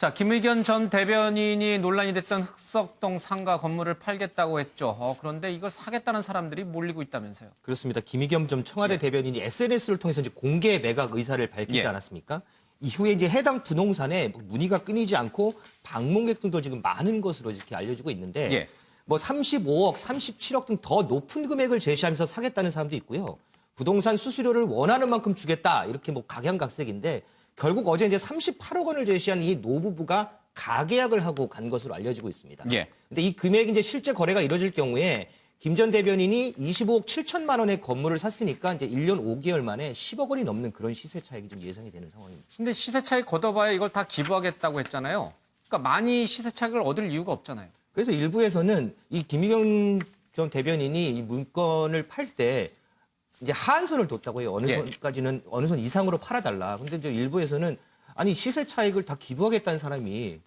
자, 김의겸 전 대변인이 논란이 됐던 흑석동 상가 건물을 팔겠다고 했죠. 그런데 이걸 사겠다는 사람들이 몰리고 있다면서요. 그렇습니다. 김의겸 전 청와대 대변인이 SNS를 통해서 이제 공개 매각 의사를 밝히지 않았습니까? 이후에 이제 해당 부동산에 문의가 끊이지 않고 방문객 등도 지금 많은 것으로 이렇게 알려지고 있는데 뭐 35억, 37억 등 더 높은 금액을 제시하면서 사겠다는 사람도 있고요. 부동산 수수료를 원하는 만큼 주겠다 이렇게 뭐 각양각색인데 결국 어제 이제 38억 원을 제시한 이 노부부가 가계약을 하고 간 것으로 알려지고 있습니다. 근데 이 금액이 이제 실제 거래가 이뤄질 경우에 김 전 대변인이 25억 7천만 원의 건물을 샀으니까 이제 1년 5개월 만에 10억 원이 넘는 그런 시세 차익이 좀 예상이 되는 상황입니다. 근데 시세 차익 걷어봐야 이걸 다 기부하겠다고 했잖아요. 그러니까 많이 시세 차익을 얻을 이유가 없잖아요. 그래서 일부에서는 이 김의겸 전 대변인이 이 문건을 팔 때 이제 하한선을 뒀다고 해요. 어느 선까지는 어느 선 이상으로 팔아달라. 근데 이제 일부에서는 아니 시세 차익을 다 기부하겠다는 사람이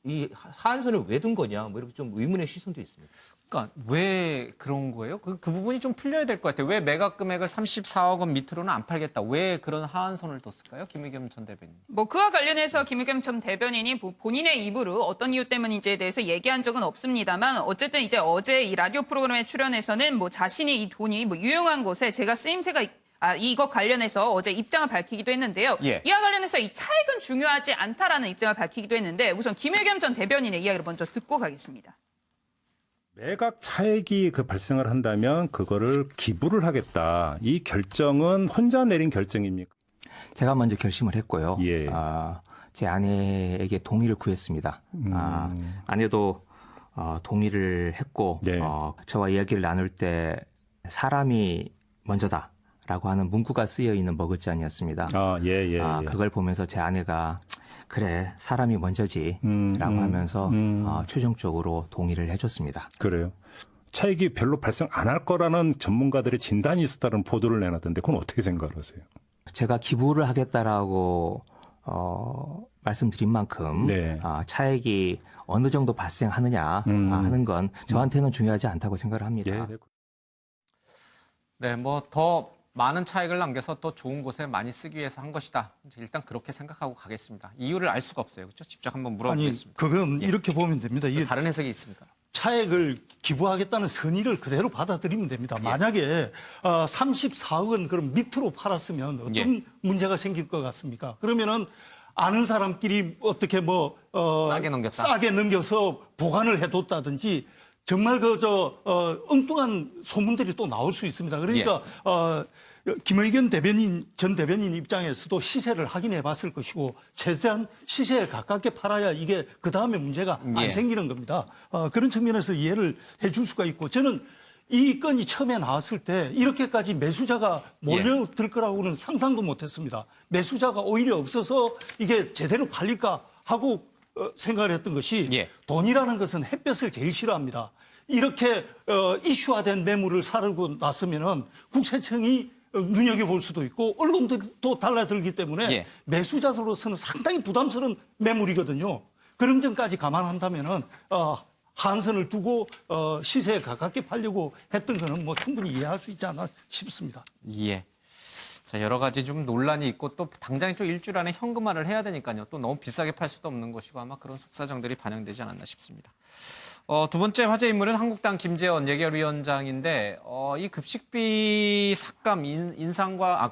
이 하한선을 왜 둔 거냐 뭐 이렇게 좀 의문의 시선도 있습니다. 그러니까 왜 그런 거예요? 그 부분이 좀 풀려야 될 것 같아요. 왜 매각 금액을 34억 원 밑으로는 안 팔겠다. 왜 그런 하한선을 뒀을까요? 김의겸 전 대변인. 뭐 그와 관련해서 김의겸 전 대변인이 본인의 입으로 어떤 이유 때문인지에 대해서 얘기한 적은 없습니다만 어쨌든 이제 어제 이 라디오 프로그램에 출연해서는 뭐 자신이 이 돈이 뭐 유용한 곳에 제가 쓰임새가 이것 관련해서 어제 입장을 밝히기도 했는데요. 이와 관련해서 이 차익은 중요하지 않다라는 입장을 밝히기도 했는데 우선 김의겸 전 대변인의 이야기를 먼저 듣고 가겠습니다. 매각 차익이 발생을 한다면 그거를 기부를 하겠다. 이 결정은 혼자 내린 결정입니까? 제가 먼저 결심을 했고요. 제 아내에게 동의를 구했습니다. 아내도 동의를 했고 저와 이야기를 나눌 때 사람이 먼저다라고 하는 문구가 쓰여 있는 머글잔이었습니다. 그걸 보면서 제 아내가 그래 사람이 먼저지라고 하면서 최종적으로 동의를 해줬습니다. 그래요. 차익이 별로 발생 안 할 거라는 전문가들의 진단이 있었다는 보도를 내놨던데 그건 어떻게 생각하세요? 제가 기부를 하겠다라고 말씀드린 만큼 차익이 어느 정도 발생하느냐 하는 건 저한테는 중요하지 않다고 생각을 합니다. 네, 뭐 더 많은 차익을 남겨서 또 좋은 곳에 많이 쓰기 위해서 한 것이다. 일단 그렇게 생각하고 가겠습니다. 이유를 알 수가 없어요. 그렇죠? 직접 한번 물어보겠습니다. 그건 이렇게 보면 됩니다. 이게 다른 해석이 있습니까? 차액을 기부하겠다는 선의를 그대로 받아들이면 됩니다. 만약에 34억은 그럼 밑으로 팔았으면 어떤 문제가 생길 것 같습니까? 그러면은 아는 사람끼리 어떻게 싸게 넘겨서 보관을 해뒀다든지 정말 엉뚱한 소문들이 또 나올 수 있습니다. 그러니까 김의겸 전 대변인 입장에서도 시세를 확인해 봤을 것이고 최대한 시세에 가깝게 팔아야 이게 그다음에 문제가 안 생기는 겁니다. 그런 측면에서 이해를 해줄 수가 있고 저는 이 건이 처음에 나왔을 때 이렇게까지 매수자가 몰려들 거라고는 상상도 못했습니다. 매수자가 오히려 없어서 이게 제대로 팔릴까 하고 생각을 했던 것이 돈이라는 것은 햇볕을 제일 싫어합니다. 이렇게 이슈화된 매물을 사르고 났으면은 국세청이 눈여겨볼 수도 있고 언론들도 달라들기 때문에 매수자들로서는 상당히 부담스러운 매물이거든요. 그런 점까지 감안한다면은 한선을 두고 시세에 가깝게 팔려고 했던 거는 뭐 충분히 이해할 수 있지 않나 싶습니다. 자, 여러 가지 좀 논란이 있고 또 당장에 좀 일주일 안에 현금화를 해야 되니까요. 또 너무 비싸게 팔 수도 없는 것이고 아마 그런 속사정들이 반영되지 않았나 싶습니다. 두 번째 화제 인물은 한국당 김재원 예결위원장인데 이 급식비 삭감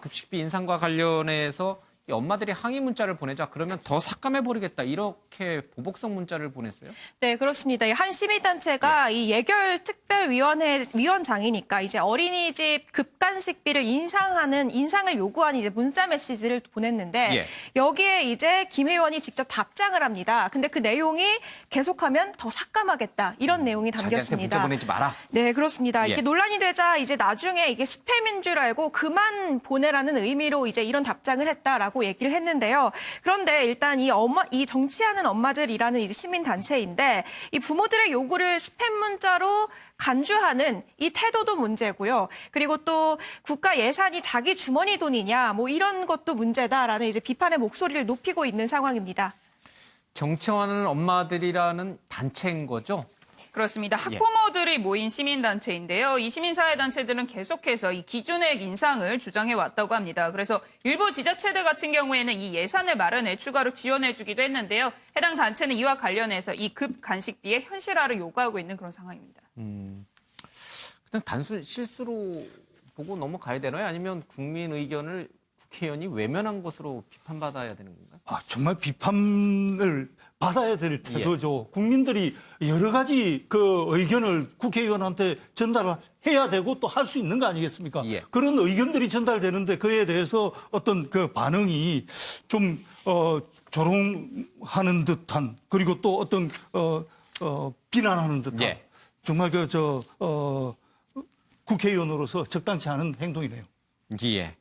급식비 인상과 관련해서 이 엄마들이 항의 문자를 보내자 그러면 더 삭감해버리겠다 이렇게 보복성 문자를 보냈어요? 네, 그렇습니다. 한 시민단체가 이 예결특별위원회 위원장이니까 이제 어린이집 급간식비를 인상을 요구하는 이제 문자 메시지를 보냈는데 여기에 이제 김 의원이 직접 답장을 합니다. 근데 그 내용이 계속하면 더 삭감하겠다 이런 내용이 담겼습니다. 자기한테 문자 보내지 마라. 네, 그렇습니다. 이게 논란이 되자 이제 나중에 이게 스팸인 줄 알고 그만 보내라는 의미로 이제 이런 답장을 했다라고 얘기를 했는데요. 그런데 일단 이 정치하는 엄마들이라는 이제 시민단체인데 이 부모들의 요구를 스팸 문자로 간주하는 이 태도도 문제고요. 그리고 또 국가 예산이 자기 주머니 돈이냐 뭐 이런 것도 문제다라는 이제 비판의 목소리를 높이고 있는 상황입니다. 정치하는 엄마들이라는 단체인 거죠? 그렇습니다. 학부모들이 모인 시민단체인데요. 이 시민사회단체들은 계속해서 이 기준액 인상을 주장해 왔다고 합니다. 그래서 일부 지자체들 같은 경우에는 이 예산을 마련해 추가로 지원해주기도 했는데요. 해당 단체는 이와 관련해서 이 급 간식비의 현실화를 요구하고 있는 그런 상황입니다. 그냥 단순 실수로 보고 넘어가야 되나요? 아니면 국민 의견을 국회의원이 외면한 것으로 비판받아야 되는 건가요? 정말 비판을 받아야 될 태도죠. 국민들이 여러 가지 그 의견을 국회의원한테 전달을 해야 되고 또 할 수 있는 거 아니겠습니까? 그런 의견들이 전달되는데 그에 대해서 어떤 그 반응이 좀 조롱하는 듯한 그리고 또 어떤 비난하는 듯한 정말 국회의원으로서 적당치 않은 행동이네요. 예.